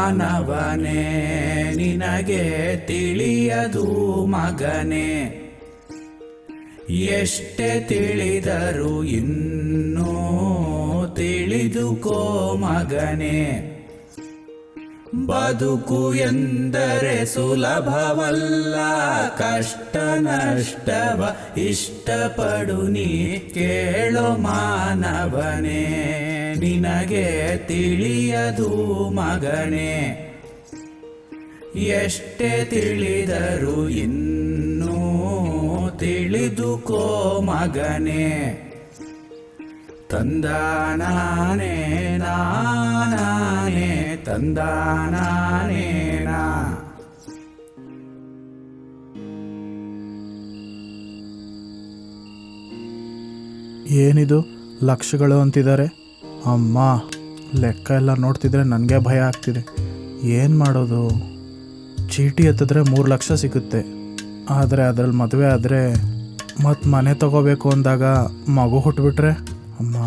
ಮಾನವನೇ ನಿನಗೆ ತಿಳಿಯದು ಮಗನೇ. ಎಷ್ಟೇ ತಿಳಿದರೂ ಇನ್ನೂ ತಿಳಿದುಕೋ ಮಗನೇ. ಬದುಕು ಎಂದರೆ ಸುಲಭವಲ್ಲ, ಕಷ್ಟ ನಷ್ಟವ ಇಷ್ಟಪಡು ನೀ ಕೇಳೋ ಮಾನವನೇ. ನಿನಗೆ ತಿಳಿಯದು ಮಗನೇ. ಎಷ್ಟೇ ತಿಳಿದರೂ ಇನ್ನೂ ತಿಳಿದುಕೋ ಮಗನೇ. ತಂದಾನಾನೇ ನಾನೇ ತಂದಾನಾನೇ ನಾ. ಏನಿದು ಲಕ್ಷಗಳು ಅಂತಿದ್ದಾರೆ? ಅಮ್ಮ, ಲೆಕ್ಕ ಎಲ್ಲ ನೋಡ್ತಿದ್ರೆ ನನಗೆ ಭಯ ಆಗ್ತಿದೆ. ಏನು ಮಾಡೋದು? ಚೀಟಿ ಎತ್ತಿದ್ರೆ 3 ಲಕ್ಷ ಸಿಗುತ್ತೆ. ಆದರೆ ಅದರಲ್ಲಿ ಮದುವೆ ಆದರೆ ಮತ್ತು ಮನೆ ತಗೋಬೇಕು ಅಂದಾಗ ಮಗು ಹುಟ್ಟುಬಿಟ್ರೆ ಅಮ್ಮ.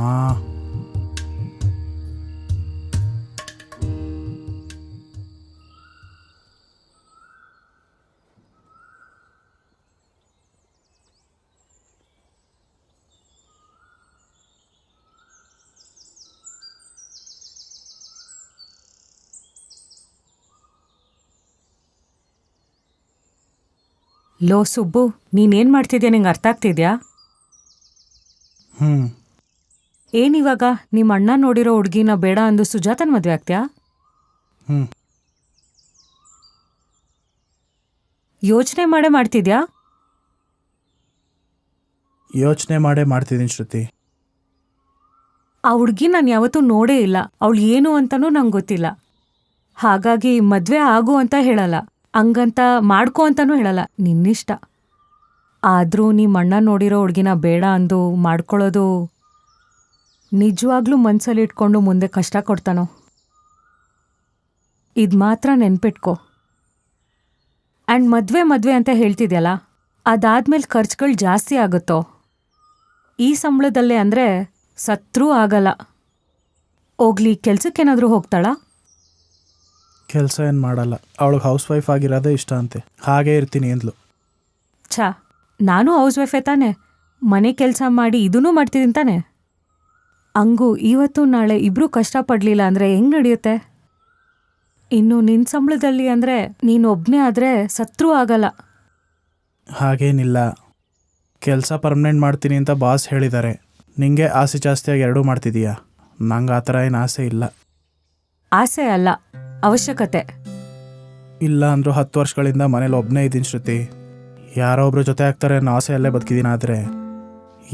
ಲೋ ಸುಬ್ಬು, ನೀನೇನು ಮಾಡ್ತಿದ್ಯಾ? ನಿಂಗೆ ಅರ್ಥ ಆಗ್ತಿದ್ಯಾ? ಏನಿವಾಗ ನಿಮ್ಮ ಅಣ್ಣ ನೋಡಿರೋ ಹುಡುಗಿನ ಬೇಡ ಅಂದು ಸುಜಾತನ ಮದುವೆ ಆಗ್ತ್ಯಾ? ಯೋಚನೆ ಮಾಡ್ತಿದ್ಯಾ? ಯೋಚನೆ ಮಾಡ್ತಿದ್ದೀನಿ ಶ್ರುತಿ. ಆ ಹುಡುಗಿ ನಾನು ಯಾವತ್ತೂ ನೋಡೇ ಇಲ್ಲ. ಅವಳು ಏನು ಅಂತನೂ ನಂಗೆ ಗೊತ್ತಿಲ್ಲ. ಹಾಗಾಗಿ ಮದುವೆ ಆಗು ಅಂತ ಹೇಳಲ್ಲ, ಹಂಗಂತ ಮಾಡ್ಕೊ ಅಂತನೂ ಹೇಳಲ್ಲ, ನಿನ್ನಿಷ್ಟ. ಆದರೂ ನಿಮ್ಮ ಅಣ್ಣ ನೋಡಿರೋ ಹುಡುಗಿನ ಬೇಡ ಅಂದು ಮಾಡ್ಕೊಳ್ಳೋದು ನಿಜವಾಗ್ಲೂ ಮನ್ಸಲ್ಲಿ ಇಟ್ಕೊಂಡು ಮುಂದೆ ಕಷ್ಟ ಕೊಡ್ತಾನೋ? ಇದು ಮಾತ್ರ ನೆನ್ಪಿಟ್ಕೊ. ಆ್ಯಂಡ್ ಮದುವೆ ಅಂತ ಹೇಳ್ತಿದ್ಯಲ್ಲ, ಅದಾದ್ಮೇಲೆ ಖರ್ಚುಗಳು ಜಾಸ್ತಿ ಆಗುತ್ತೋ? ಈ ಸಂಬಳದಲ್ಲೇ ಅಂದರೆ ಸತ್ರೂ ಆಗಲ್ಲ. ಹೋಗ್ಲಿ, ಕೆಲ್ಸಕ್ಕೇನಾದರೂ ಹೋಗ್ತಾಳಾ? ಕೆಲಸ ಏನು ಮಾಡಲ್ಲ. ಅವಳಿಗೆ ಹೌಸ್ ವೈಫ್ ಆಗಿರೋದೇ ಇಷ್ಟ ಅಂತೆ. ಹಾಗೇ ಇರ್ತೀನಿ ಅಂದ್ಲು. ನಾನು ಹೌಸ್ ವೈಫೇ ತಾನೆ, ಮನೆ ಕೆಲಸ ಮಾಡಿ ಇದನ್ನೂ ಮಾಡ್ತಿದ್ದೀನಿ ತಾನೆ. ಹಂಗೂ ಇವತ್ತು ನಾಳೆ ಇಬ್ಬರೂ ಕಷ್ಟಪಡಲಿಲ್ಲ ಅಂದರೆ ಹೆಂಗೆ ನಡೆಯುತ್ತೆ? ಇನ್ನು ನಿನ್ನ ಸಂಬಳದಲ್ಲಿ ಅಂದರೆ ನೀನೊಬ್ಬನೇ ಆದರೆ ಸತ್ರೂ ಆಗಲ್ಲ. ಹಾಗೇನಿಲ್ಲ, ಕೆಲಸ ಪರ್ಮನೆಂಟ್ ಮಾಡ್ತೀನಿ ಅಂತ ಬಾಸ್ ಹೇಳಿದ್ದಾರೆ. ನಿಂಗೆ ಆಸೆ ಜಾಸ್ತಿಯಾಗಿ ಎರಡೂ ಮಾಡ್ತಿದೀಯಾ? ನಂಗೆ ಆ ಥರ ಏನು ಆಸೆ ಇಲ್ಲ. ಆಸೆ ಅಲ್ಲ, ಅವಶ್ಯಕತೆ. ಇಲ್ಲ ಅಂದರೂ 10 ವರ್ಷಗಳಿಂದ ಮನೇಲಿ ಒಬ್ಬನೇ ಇದ್ದೀನಿ ಶ್ರುತಿ. ಯಾರೋ ಒಬ್ರು ಜೊತೆ ಆಗ್ತಾರೆ ಅನ್ನೋ ಆಸೆಯಲ್ಲೇ ಬದುಕಿದ್ದೀನಿ. ಆದರೆ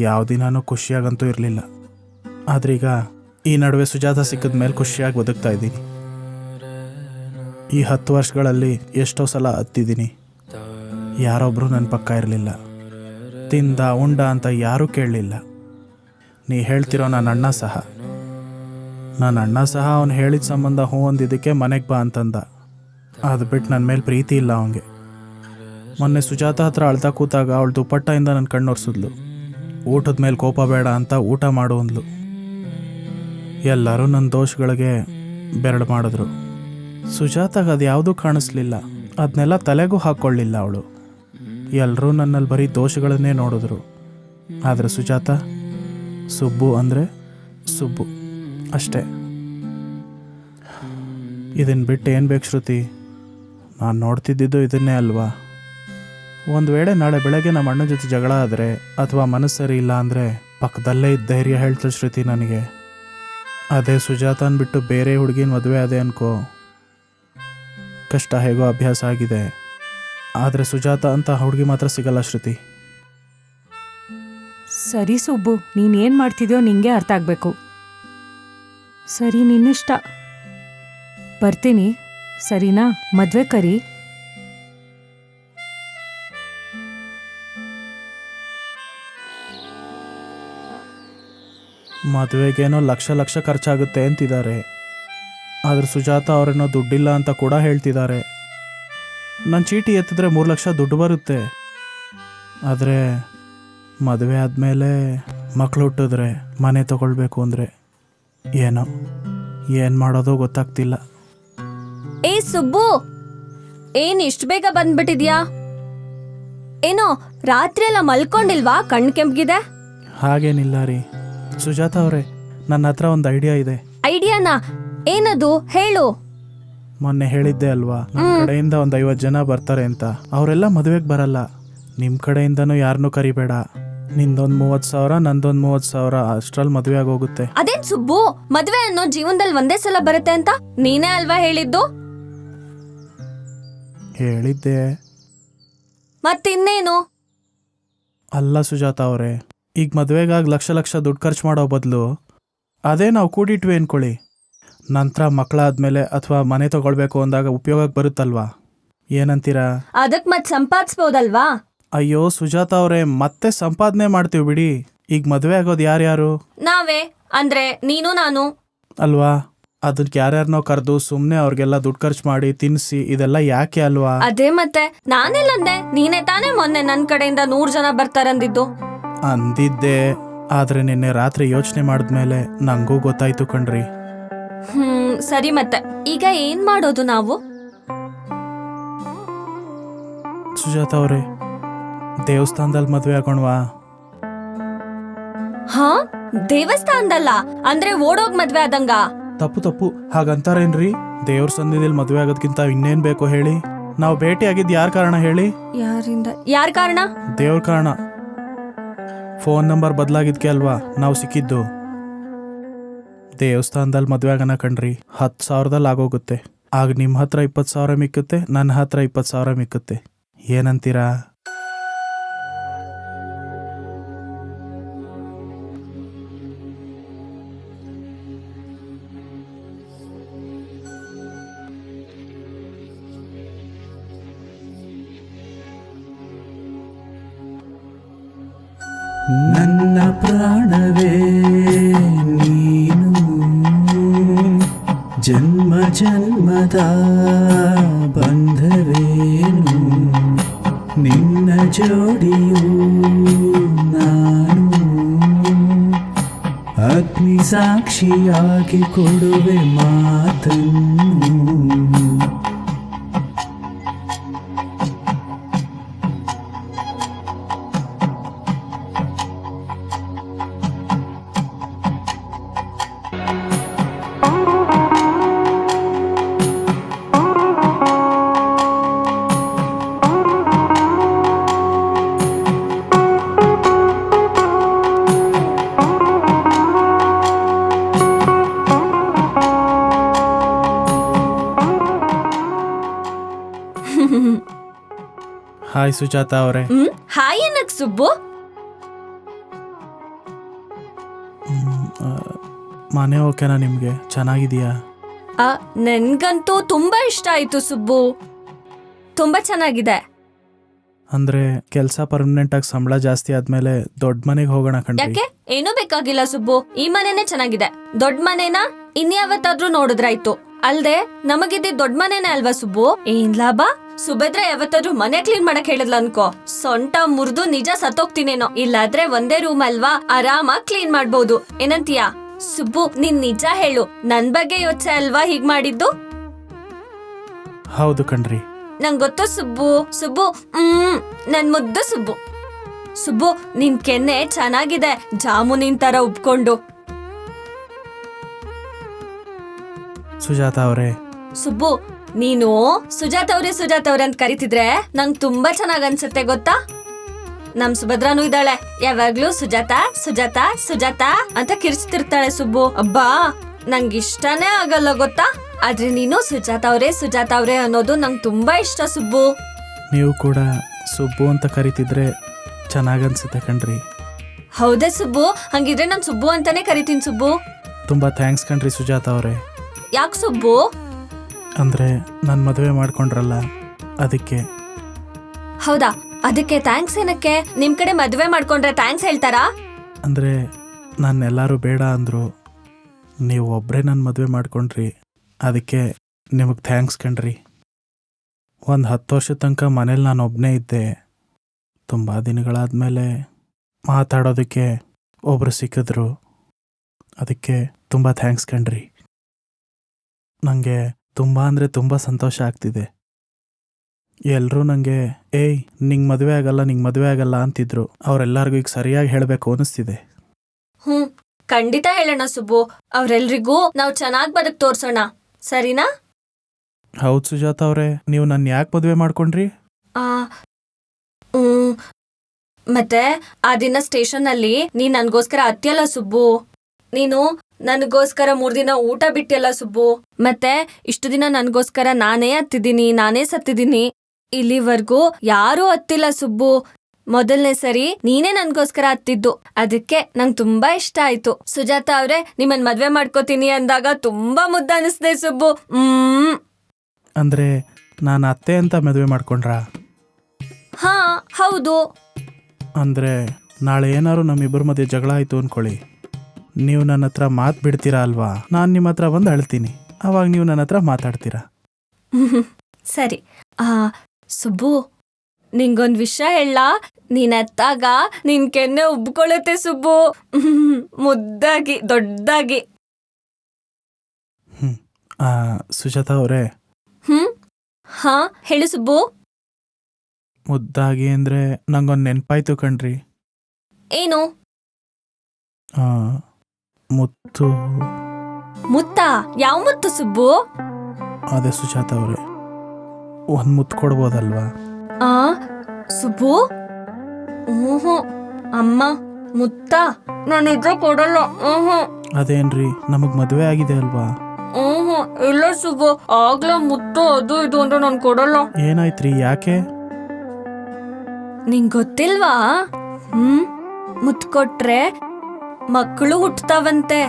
ಯಾವ ದಿನಾನೂ ಖುಷಿಯಾಗಂತೂ ಇರಲಿಲ್ಲ. ಆದ್ರೀಗ ಈ ನಡುವೆ ಸುಜಾತ ಸಿಕ್ಕಿದ ಮೇಲೆ ಖುಷಿಯಾಗಿ ಬದುಕ್ತಾ ಇದ್ದೀನಿ. ಈ 10 ವರ್ಷಗಳಲ್ಲಿ ಎಷ್ಟೋ ಸಲ ಹತ್ತಿದ್ದೀನಿ. ಯಾರೊಬ್ಬರು ನನ್ನ ಪಕ್ಕ ಇರಲಿಲ್ಲ. ತಿಂದ ಉಂಡ ಅಂತ ಯಾರೂ ಕೇಳಲಿಲ್ಲ. ನೀ ಹೇಳ್ತಿರೋ ನನ್ನ ಅಣ್ಣ ಸಹ ಅವನು ಹೇಳಿದ ಸಂಬಂಧ ಹ್ಞೂ ಅಂದಿದ್ದಕ್ಕೆ ಮನೆಗೆ ಬಾ ಅಂತಂದ. ಅದು ಬಿಟ್ಟು ನನ್ನ ಮೇಲೆ ಪ್ರೀತಿ ಇಲ್ಲ ಅವನಿಗೆ. ಮೊನ್ನೆ ಸುಜಾತ ಹತ್ರ ಅಳ್ತಾ ಕೂತಾಗ ಅವಳು ದುಪ್ಪಟ್ಟದಿಂದ ನನ್ನ ಕಣ್ಣೊರ್ಸಿದ್ಲು. ಊಟದ ಮೇಲೆ ಕೋಪ ಬೇಡ ಅಂತ ಊಟ ಮಾಡು ಅಂದ್ಲು. ಎಲ್ಲರೂ ನನ್ನ ದೋಷಗಳಿಗೆ ಬೆರಳು ಮಾಡಿದ್ರು. ಸುಜಾತಾಗ ಅದು ಯಾವುದೂ ಕಾಣಿಸ್ಲಿಲ್ಲ. ಅದನ್ನೆಲ್ಲ ತಲೆಗೂ ಹಾಕ್ಕೊಳ್ಳಿಲ್ಲ ಅವಳು. ಎಲ್ಲರೂ ನನ್ನಲ್ಲಿ ಬರೀ ದೋಷಗಳನ್ನೇ ನೋಡಿದ್ರು. ಆದರೆ ಸುಜಾತ ಸುಬ್ಬು ಅಂದರೆ ಸುಬ್ಬು ಅಷ್ಟೇ. ಇದನ್ನು ಬಿಟ್ಟು ಏನು ಬೇಕು ಶ್ರುತಿ? ನಾನು ನೋಡ್ತಿದ್ದಿದ್ದು ಇದನ್ನೇ ಅಲ್ವಾ? ಒಂದು ವೇಳೆ ನಾಳೆ ಬೆಳಗ್ಗೆ ನಮ್ಮ ಅಣ್ಣನ ಜೊತೆ ಜಗಳ ಆದರೆ ಅಥವಾ ಮನಸ್ಸು ಸರಿ ಇಲ್ಲ ಅಂದರೆ ಪಕ್ಕದಲ್ಲೇ ಇದ್ದ ಧೈರ್ಯ ಹೇಳ್ತಾಳೆ ಶ್ರುತಿ ನನಗೆ. ಅದೇ ಸುಜಾತನ ಬಿಟ್ಟು ಬೇರೆ ಹುಡುಗಿನ ಮದುವೆ ಅದೇ ಅನ್ಕೋ, ಕಷ್ಟ ಹೇಗೋ ಅಭ್ಯಾಸ ಆಗಿದೆ. ಆದರೆ ಸುಜಾತ ಅಂತ ಹುಡುಗಿ ಮಾತ್ರ ಸಿಗಲ್ಲ ಶ್ರುತಿ. ಸರಿ ಸುಬ್ಬು, ನೀನೇನು ಮಾಡ್ತಿದ್ಯೋ ನಿಂಗೆ ಅರ್ಥ ಆಗಬೇಕು. ಸರಿ, ನಿನ್ನಿಷ್ಟ. ಬರ್ತೀನಿ, ಸರಿನಾ? ಮದುವೆ ಕರಿ. ಮದುವೆಗೇನೋ ಲಕ್ಷ ಖರ್ಚಾಗುತ್ತೆ ಅಂತಿದ್ದಾರೆ. ಆದರೆ ಸುಜಾತ ಅವರೇನೋ ದುಡ್ಡಿಲ್ಲ ಅಂತ ಕೂಡ ಹೇಳ್ತಿದ್ದಾರೆ. ನನ್ನ ಚೀಟಿ ಎತ್ತಿದ್ರೆ 3 ಲಕ್ಷ ದುಡ್ಡು ಬರುತ್ತೆ. ಆದರೆ ಮದುವೆ ಆದಮೇಲೆ ಮಕ್ಕಳು ಹುಟ್ಟಿದ್ರೆ ಮನೆ ತಗೊಳ್ಬೇಕು ಅಂದರೆ ಏನು ಮಾಡೋದೋ ಗೊತ್ತಾಗ್ತಿಲ್ಲ. ಏ ಸುಬ್ಬು, ಏನ್ ಇಷ್ಟು ಬೇಗ ಬಂದ್ಬಿಟ್ಟಿದ್ಯಾ? ಏನೋ ರಾತ್ರಿ ಎಲ್ಲ ಮಲ್ಕೊಂಡಿಲ್ವಾ? ಕಣ್ ಕೆಂಪ್ಗಿದೆ. ಹಾಗೇನಿಲ್ಲ ರೀ ಸುಜಾತ ಅವರೇ, ನನ್ನ ಹತ್ರ ಒಂದು ಐಡಿಯಾ ಇದೆ. ಐಡಿಯಾನಾ? ಏನದು ಹೇಳು. ಮೊನ್ನೆ ಹೇಳಿದ್ದೆ ಅಲ್ವಾ, ನನ್ನ ಕಡೆಯಿಂದ ಒಂದು 50 ಜನ ಬರ್ತಾರೆ ಅಂತ. ಅವರೆಲ್ಲ ಮದುವೆಗೆ ಬರಲ್ಲ. ನಿಮ್ಮ ಕಡೆಯಿಂದನೂ ಯಾರನ್ನೂ ಕರಿಬೇಡ. ನಿಂದೊಂದು 30,000, ನಂದೊಂದು 30,000, ಅಷ್ಟ್ರಲ್ಲಿ ಮದುವೆ ಆಗೋಗುತ್ತೆ. ಅದೇನ್ ಸುಬ್ಬು, ಮದ್ವೆ ಅನ್ನೋ ಜೀವನದಲ್ಲಿ ಒಂದೇ ಸಲ ಬರುತ್ತೆ ಅಂತ ನೀನೇ ಅಲ್ವಾ ಹೇಳಿದ್ದು? ಹೇಳಿದ್ದೆ. ಮತ್ತಿನ್ನೇನು? ಅಲ್ಲ ಸುಜಾತ ಅವರೇ, ಈಗ ಮದುವೆಗಾಗಿ ಲಕ್ಷ ಲಕ್ಷ ದುಡ್ಡು ಖರ್ಚು ಮಾಡೋ ಬದಲು ಅದೇ ನಾವು ಕೂಡಿಟ್ವಿ ಅನ್ಕೊಳ್ಳಿ, ನಂತರ ಮಕ್ಕಳಾದ್ಮೇಲೆ ಅಥವಾ ಮನೆ ತಗೊಳ್ಬೇಕು ಅಂದಾಗ ಉಪಯೋಗಕ್ಕೆ ಬರುತ್ತಲ್ವಾ? ಏನಂತೀರಾ? ಅದಕ್ ಮತ್ ಸಂಪಾದಿಸ್ಬೋದಲ್ವಾ? ಅಯ್ಯೋ ಸುಜಾತ ಅವರೇ, ಮತ್ತೆ ಸಂಪಾದನೆ ಮಾಡ್ತೀವಿ ಬಿಡಿ. ಈಗ ಮದುವೆ ಆಗೋದು ಯಾರ್ಯಾರು? ನಾವೇ, ಅಂದ್ರೆ ನೀನು ನಾನು ಅಲ್ವಾ? ಅದಕ್ಕೆ ಯಾರ್ಯಾರನೋ ಕರೆದು ಸುಮ್ಮನೆ ಅವ್ರಿಗೆಲ್ಲ ದುಡ್ಡು ಖರ್ಚು ಮಾಡಿ ತಿನ್ನಿಸಿ ಇದೆಲ್ಲ ಯಾಕೆ ಅಲ್ವಾ? ಅದೇ ಮತ್ತೆ ನಾನೆಲ್ಲಂದೆ, ನೀನೇ ತಾನೇ ಮೊನ್ನೆ ನನ್ ಕಡೆಯಿಂದ 100 ಜನ ಬರ್ತಾರಂದಿದ್ದು. ಅಂದಿದ್ದೆ, ಆದ್ರೆ ನಿನ್ನೆ ರಾತ್ರಿ ಯೋಚನೆ ಮಾಡಿದ್ಮೇಲೆ ನಂಗೂ ಗೊತ್ತಾಯ್ತು ಕಣ್ರಿ. ಸರಿ, ಮತ್ತೆ ಈಗ ಏನ್ ಮಾಡೋದು ನಾವು? ಸುಜಾತ ಅವರೇ, ದೇವಸ್ಥಾನದಲ್ಲಿ ಮದುವೆ ಆಗೋಣವಾ? ಹಾ, ದೇವಸ್ಥಾನದಲ್ಲ? ಅಂದ್ರೆ ಓಡೋಗ್ ಮದ್ವೆ ಆದಂಗ? ತಪ್ಪು ಹಾಗಂತಾರೇನ್ರಿ? ದೇವ್ರ ಸನ್ನಿಧಿಯಲ್ಲಿ ಮದುವೆ ಆಗೋದ್ಕಿಂತ ಇನ್ನೇನ್ ಬೇಕು ಹೇಳಿ? ನಾವು ಭೇಟಿ ಆಗಿದ್ದು ಯಾರ ಕಾರಣ ಹೇಳಿ? ಯಾರಿಂದ? ಯಾರ ಕಾರಣ? ದೇವ್ರ ಕಾರಣ. ಫೋನ್ ನಂಬರ್ ಬದಲಾಗಿದ್ಕೆ ಅಲ್ವಾ ನಾವು ಸಿಕ್ಕಿದ್ದು. ದೇವಸ್ಥಾನದಲ್ಲಿ ಮದುವೆ ಆಗೋಣ ಕಣ್ರಿ. 10,000ದಲ್ಲಿ ಆಗೋಗುತ್ತೆ. ಆಗ ನಿಮ್ಮ ಹತ್ರ 20,000 ಮಿಕ್ಕುತ್ತೆ, ನನ್ನ ಹತ್ರ 20,000 ಮಿಕ್ಕುತ್ತೆ. ಏನಂತೀರಾ? ನನ್ನ ಪ್ರಾಣವೇ ನೀನು, ಜನ್ಮ ಜನ್ಮದ ಬಂಧವೇನು, ನಿನ್ನ ಜೋಡಿಯು ನಾನು, ಅಗ್ನಿ ಸಾಕ್ಷಿಯಾಗಿ ಕೊಡುವೆ ಮಾತನ್ನು. ಹಾಯ್ ಸುಜಾತ ಅವರೇ. ಹಾಯ್ ಏನಕ್ ಸುಬ್ಬು? ಮನೆ ಓಕೆನಾ ನಿಮ್ಗೆ? ಚೆನ್ನಾಗಿದೆಯಾ? ನನ್ಗಂತೂ ತುಂಬಾ ಇಷ್ಟ ಆಯ್ತು ಸುಬ್ಬು, ತುಂಬಾ ಚೆನ್ನಾಗಿದೆ. ಅಂದ್ರೆ ಕೆಲಸ ಪರ್ಮನೆಂಟ್ ಆಗಿ ಸಂಬಳ ಜಾಸ್ತಿ ಆದ್ಮೇಲೆ ದೊಡ್ಡ ಮನೆಗೆ ಹೋಗೋಣ ಕಣ್ರಿ. ಯಾಕೆ? ಏನೂ ಬೇಕಾಗಿಲ್ಲ ಸುಬ್ಬು, ಈ ಮನೆನೇ ಚೆನ್ನಾಗಿದೆ. ದೊಡ್ಡ ಮನೆನ ಇನ್ಯಾವತ್ತಾದ್ರೂ ನೋಡಿದ್ರಾಯ್ತು. ಅಲ್ದೆ ನಮಗಿದ್ದ ದೊಡ್ಡ ಮನೆನೇ ಅಲ್ವಾ ಸುಬ್ಬು? ಏನ್ ಲಾಭ? ಸುಭದ್ರ ಯಾವತ್ತಾದ್ರೂ ಮನೆ ಕ್ಲೀನ್ ಮಾಡಕ್ ಹೇಳಿದ್ಲ ಅನ್ಕೋ, ಸೊಂಟ ಮುರಿದು ನಿಜ ಸತ್ತೋಗ್ತೀನೇನೋ. ಇಲ್ಲಾದ್ರೆ ಒಂದೇ ರೂಮ್ ಅಲ್ವಾ, ಆರಾಮಾಗಿ ಕ್ಲೀನ್ ಮಾಡ್ಬೋದು. ಏನಂತೀಯಾ ಸುಬ್ಬು? ನೀನ್ ನಿಜ ಹೇಳು, ನನ್ ಬಗ್ಗೆ ಯೋಚನೆ ಅಲ್ವಾ ಹೀಗ್ ಮಾಡಿದ್ದು? ಹೌದು ಕಣ್ರಿ. ನಂಗ್ ಗೊತ್ತು ಸುಬ್ಬು. ಸುಬ್ಬು, ನನ್ ಮುದ್ದು ಸುಬ್ಬು. ಸುಬ್ಬು, ನಿನ್ ಕೆನ್ನೆ ಚೆನ್ನಾಗಿದೆ, ಜಾಮೂನಿನ್ ತರ ಉಬ್ಕೊಂಡು. ಸುಜಾತ ಅವರೇ. ಸುಬ್ಬು, ನೀನು ಸುಜಾತ್ ಅವ್ರೆ ಅಂತ ಕರಿತಿದ್ರೆ ನಂಗ್ ತುಂಬಾ ಚೆನ್ನಾಗ್ ಅನ್ಸುತ್ತೆ ಗೊತ್ತಾ? ನಮ್ ಸುಭದ್ರಾನು ಇದ್ದಾಳೆ, ಯಾವಾಗ್ಲೂ ಸುಜಾತ ಸುಜಾತ ಸುಜಾತ ಅಂತ ಕಿರ್ಚ್ತಿರ್ತಾಳೆ ಸುಬ್ಬು. ಅಬ್ಬಾ, ನಂಗ್ ಇಷ್ಟನೇ ಆಗಲ್ಲ ಗೊತ್ತಾ? ಆದ್ರೆ ನೀನು ಸುಜಾತ ಅವ್ರೆ ಅನ್ನೋದು ನಂಗ್ ತುಂಬಾ ಇಷ್ಟ ಸುಬ್ಬು. ನೀವು ಕೂಡ ಸುಬ್ಬು ಅಂತ ಕರಿತಿದ್ರೆ ಚೆನ್ನಾಗನ್ಸುತ್ತೆ ಕಣ್ರಿ. ಹೌದೇ ಸುಬ್ಬು? ಹಂಗಿದ್ರೆ ನಾನ್ ಸುಬ್ಬು ಅಂತಾನೆ ಕರಿತೀನಿ ಸುಬ್ಬು. ತುಂಬಾ ಥ್ಯಾಂಕ್ಸ್ ಕಣ್ರಿ ಸುಜಾತ ಅವರೇ. ಯಾಕ್ ಸುಬ್ಬು? ಅಂದ್ರೆ ನನ್ ಮದುವೆ ಮಾಡ್ಕೊಂಡ್ರಲ್ಲ ಅದಕ್ಕೆ. ಹೌದಾ? ಅದಕ್ಕೆ ಥ್ಯಾಂಕ್ಸ್ ಏನಕ್ಕೆ? ನಿಮ್ ಕಡೆ ಮದ್ವೆ ಮಾಡ್ಕೊಂಡ್ರೆ ಥ್ಯಾಂಕ್ಸ್ ಹೇಳ್ತಾರಾ? ಅಂದ್ರೆ ನನ್ನೆಲ್ಲರೂ ಬೇಡ ಅಂದ್ರು, ನೀವು ಒಬ್ಬರೇ ನನ್ನ ಮದುವೆ ಮಾಡ್ಕೊಂಡ್ರಿ, ಅದಕ್ಕೆ ನಿಮಗೆ ಥ್ಯಾಂಕ್ಸ್ ಕಣ್ರಿ. ಒಂದು 10 ವರ್ಷದ ತನಕ ಮನೇಲಿ ನಾನು ಒಬ್ಬನೇ ಇದ್ದೆ. ತುಂಬ ದಿನಗಳಾದಮೇಲೆ ಮಾತಾಡೋದಕ್ಕೆ ಒಬ್ಬರು ಸಿಕ್ಕಿದ್ರು, ಅದಕ್ಕೆ ತುಂಬ ಥ್ಯಾಂಕ್ಸ್ ಕಣ್ರಿ. ನನಗೆ ತುಂಬ ಅಂದರೆ ತುಂಬ ಸಂತೋಷ ಆಗ್ತಿದೆ. ಎಲ್ಲರೂ ನನಗೆ ಏಯ್ ನಿಂಗೆ ಮದುವೆ ಆಗಲ್ಲ ನಿಂಗೆ ಮದುವೆ ಆಗಲ್ಲ ಅಂತಿದ್ರು. ಅವರೆಲ್ಲರಿಗೂ ಈಗ ಸರಿಯಾಗಿ ಹೇಳಬೇಕು ಅನ್ನಿಸ್ತಿದೆ. ಖಂಡಿತ ಹೇಳೋಣ ಸುಬ್ಬು. ಅವ್ರೆಲ್ರಿಗೂ ನಾವು ಚೆನ್ನಾಗಿ ಬದುಕ್ ತೋರ್ಸೋಣ, ಸರಿನಾ? ಹೌದು ಸುಜಾತ ಅವರೇ, ನೀವು ನನ್ನ ಯಾಕೆ ಮದುವೆ ಮಾಡ್ಕೊಂಡ್ರಿ? ಆ, ಹ್ಮ್. ಮತ್ತೆ ಆ ದಿನ ಸ್ಟೇಷನ್ನಲ್ಲಿ ನೀನ್ ನನ್ಗೋಸ್ಕರ ಹತ್ತಿಯಲ್ಲ ಸುಬ್ಬು. ನೀನು ನನಗೋಸ್ಕರ 3 ದಿನ ಊಟ ಬಿಟ್ಟಿಯಲ್ಲ ಸುಬ್ಬು. ಮತ್ತೆ ಇಷ್ಟು ದಿನ ನನ್ಗೋಸ್ಕರ ನಾನೇ ಹತ್ತಿದ್ದೀನಿ, ನಾನೇ ಸತ್ತಿದ್ದೀನಿ. ಇಲ್ಲಿವರೆಗೂ ಯಾರೂ ಹತ್ತಿಲ್ಲ ಸುಬ್ಬು. ಮೊದಲನೇ ಸರಿ ನೀನೇ ನನ್ಗೋಸ್ಕರ ಹತ್ತಿದ್ದು. ಅದಕ್ಕೆ ನಂಗೆ ತುಂಬಾ ಇಷ್ಟ ಆಯ್ತು. ಸುಜಾತ ಅವ್ರೆ, ನಿಮ್ಮನ್ ಮದ್ವೆ ಮಾಡ್ಕೋತೀನಿ ಅಂದಾಗ ತುಂಬಾ ಮುದ್ದ ಅನಿಸ್ದೆ ಸುಬ್ಬು. ಅಂದರೆ ನಾನು ಅತ್ತೆ ಅಂತ ಮದುವೆ ಮಾಡ್ಕೊಂಡ್ರಾ? ಹಾ ಹೌದು. ಅಂದರೆ ನಾಳೆ ಏನಾದ್ರು ನಮ್ಮಿಬ್ಬರ ಮಧ್ಯೆ ಜಗಳ ಆಯಿತು ಅಂದ್ಕೊಳ್ಳಿ, ನೀವು ನನ್ನ ಹತ್ರ ಮಾತು ಬಿಡ್ತೀರಾ ಅಲ್ವಾ? ನಾನು ನಿಮ್ಮ ಹತ್ರ ಬಂದು ಅಳ್ತೀನಿ, ಅವಾಗ ನೀವು ನನ್ನ ಹತ್ರ ಮಾತಾಡ್ತೀರಾ. ಸರಿ. ಸುಬ್ಬು, ನಿಂಗೊಂದ್ ವಿಷಯ ಹೇಳ. ನೀನ್ ಎತ್ತಾಗ ನಿನ್ ಕೆನ್ನೆ ಉಬ್ಕೊಳ್ಳುತ್ತೆ ಸುಬ್ಬು. ಮುದ್ದಾಗಿ ದೊಡ್ಡದಾಗಿ. ಸುಜಾತ ಅವರೇ. ಹಾ ಹೇಳು ಸುಬ್ಬು. ಮುದ್ದಾಗಿ ಅಂದರೆ ನಂಗೊಂದು ನೆನಪಾಯ್ತು ಕಣ್ರಿ. ಏನು? ಮುತ್ತು. ಮುತ್ತ? ಯಾವ ಮುತ್ತು ಸುಬ್ಬು? ಅದೇ ಸುಜಾತ ಅವರೇ, ಒಂದು ಮುತ್ತು ಕೊಡ್ಬೋದಲ್ವಾ? ಸುಬ್ಬು, ಅಮ್ಮ ಮುತ್ತ ನಾನಿದ್ರೆ ಕೊಡಲ್ಲ. ಅದೇನ್ರಿ, ನಮಗ್ ಮದುವೆ ಆಗಿದೆ ಅಲ್ವಾ? ಇಲ್ಲ ಸುಬ್ಬು, ಆಗ್ಲೇ ಮುತ್ತು ಅದು ಇದು ಅಂದ್ರೆ ನಾನು ಕೊಡಲ್ಲ. ಏನಾಯ್ತ್ರಿ, ಯಾಕೆ? ನಿಂಗ್ ಗೊತ್ತಿಲ್ವಾ? ಮುತ್ತು ಕೊಟ್ರೆ ಮಕ್ಕಳು ಹುಟ್ಟತಾವಂತೆ.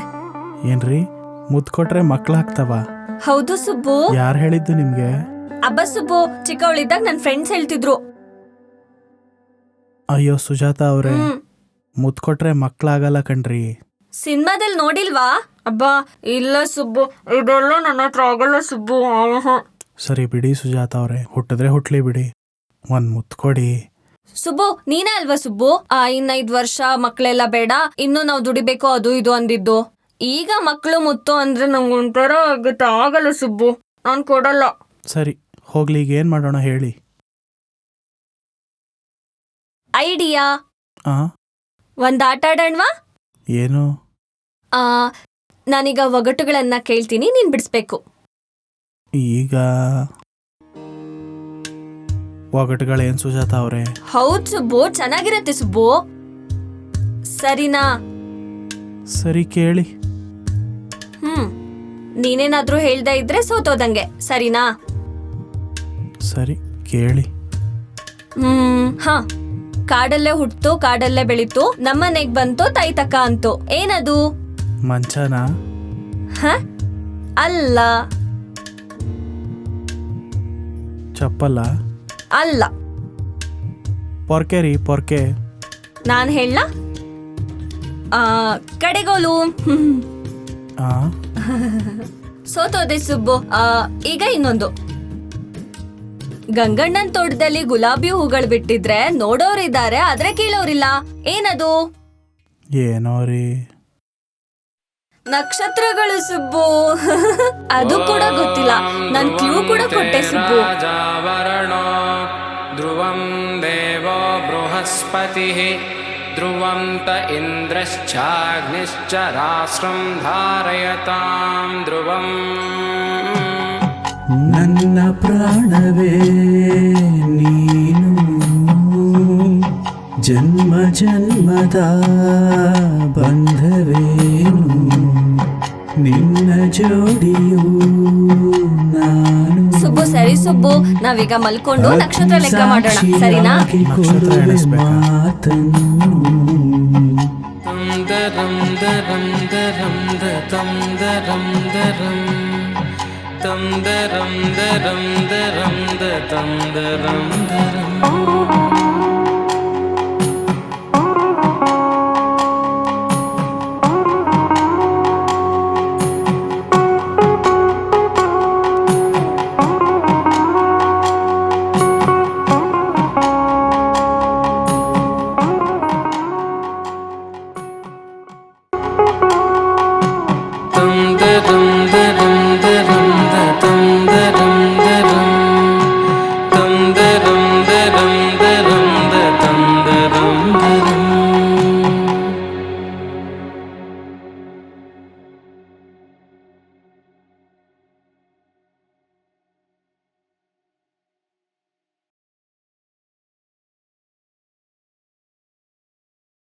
ಏನ್ರಿ, ಮುತ್ತು ಕೊಟ್ರೆ ಮಕ್ಳಾಗ್ತವ? ಹೌದು ಸುಬ್ಬು. ಯಾರು ಹೇಳಿದ್ದು ನಿಮ್ಗೆ? ಅಬ್ಬ ಸುಬ್ಬು, ಚಿಕ್ಕವಳಿದ್ದಾಗ ನನ್ ಫ್ರೆಂಡ್ಸ್ ಹೇಳ್ತಿದ್ರು. ಅಯ್ಯೋ ಸುಜಾತ ಅವ್ರೆ, ಮುತ್ತು ಕೊಟ್ರೆ ಮಕ್ಳಾಗಲ್ಲ ಕಣ್ರಿ. ಸಿನಿಮಾದಲ್ಲಿ ನೋಡಿಲ್ವಾ? ಅಬ್ಬಾ ಇಲ್ಲ ಸುಬ್ಬು, ಇದೆಲ್ಲ ನನ್ನ ಹತ್ರ ಆಗಲ್ಲ ಸುಬ್ಬು. ಸರಿ ಬಿಡಿ ಸುಜಾತ ಅವ್ರೆ, ಹುಟ್ಟಿದ್ರೆ ಹುಟ್ಲಿ ಬಿಡಿ, ಒಂದ್ ಮುತ್ತು ಕೊಡಿ. ಸುಬ್ಬು, ನೀನೇ ಅಲ್ವಾ ಸುಬ್ಬು ಇನ್ನ 5 ವರ್ಷ ಮಕ್ಳೆಲ್ಲ ಬೇಡ, ಇನ್ನು ನಾವು ದುಡಿಬೇಕು ಅದು ಇದು ಅಂದಿದ್ದು. ಈಗ ಮಕ್ಳು ಮುತ್ತು ಅಂದ್ರೆ ನಂಗೊಂಥರ ಆಗುತ್ತೆ. ಆಗಲ್ಲ ಸುಬ್ಬು, ನಾನ್ ಕೊಡಲ್ಲ. ಸರಿ ಹೋಗ್ಲಿ, ಈಗ ಏನ್ ಮಾಡೋಣ ಹೇಳಿ. ಐಡಿಯಾ. ಒಂದ್ ಆಟ ಆಡೋಣವಾ? ಏನು? ನಾನೀಗ ಒಗಟುಗಳನ್ನ ಕೇಳ್ತೀನಿ, ನೀನ್ ಬಿಡಿಸ್ಬೇಕು. ಈಗ ಒಗಟುಗಳೇನ್ ಸುಜಾತ ಅವ್ರೆ? ಹೌದ್ ಸುಬ್ಬು, ಚೆನ್ನಾಗಿರತ್ತೆ ಸುಬ್ಬು. ಸರಿನಾ? ಸರಿ ಕೇಳಿ. ನೀನೇನಾದ್ರೂ ಹೇಳ್ದ ಇದ್ರೆ ಸೋತೋದಂಗೆ, ಸರಿನಾ? ಸರಿ ಕೇಳಿ. ಕಾಡಲ್ಲೇ ಹುಟ್ಟು ಕಾಡಲ್ಲೇ ಬೆಳೀತು, ನಮ್ಮನೆಗ್ ಬಂತು ತಾಯಿ ತಕ್ಕ ಅಂತು. ಏನದು? ಮಂಚನಾ? ಅಲ್ಲ. ಚಪ್ಪಲ್ಲ? ಅಲ್ಲ. ಪೊರ್ಕೆ ರೀ, ಪೊರ್ಕೆ. ನಾನ್ ಹೇಳ? ಕಡೆಗೋಲು. ಸೋತೋದೆ ಸುಬ್ಬು. ಈಗ ಇನ್ನೊಂದು. ಗಂಗಣ್ಣನ್ ತೋಟದಲ್ಲಿ ಗುಲಾಬಿ ಹೂಗಳು ಬಿಟ್ಟಿದ್ರೆ ನೋಡೋರಿದ್ದಾರೆ, ಆದ್ರೆ ಕೇಳೋರಿಲ್ಲ. ಏನದು? ಏನೋ ರೀ. ನಕ್ಷತ್ರಗಳು ಸುಬ್ಬು. ಅದು ಕೂಡ ಗೊತ್ತಿಲ್ಲ. ನಾನ್ ಕ್ಲೂ ಕೂಡ ಕೊಟ್ಟೆ ಸುಬ್ಬು. ಧ್ರುವಂ ದೇವೋ ಬೃಹಸ್ಪತಿಃ ಧ್ರುವಂ ತ ಇಂದ್ರಶ್ಚಾಗ್ನಿಶ್ಚ ರಾಷ್ಟ್ರಂ ಧಾರಯತಾಂ ಧ್ರುವಂ. ನನ್ನ ಪ್ರಾಣವೇ ನೀನು, ಜನ್ಮ ಜನ್ಮದ ಬಂಧವೇನು, ನಿನ್ನ ಜೋಡಿಯು ನಾನು. ಸುಬ್ಬು ಸರಿ ಸುಬ್ಬು, ನಾವೀಗ ಮಲ್ಕೊಂಡು ನಕ್ಷತ್ರ ಲೆಕ್ಕ ಮಾಡೋಣ, ಸರಿನಾ? ನಕ್ಷತ್ರ ಎಣಿಸ್ಬೇಕಾ? ದರಂ ದರಂ ದರಂ ದರಂ ದರಂ ದರಂ ತಂ ದರಂ ದರಂ ದರಂ ದರಂ ದರಂ ದರಂ. Dum da dum da dum da dum.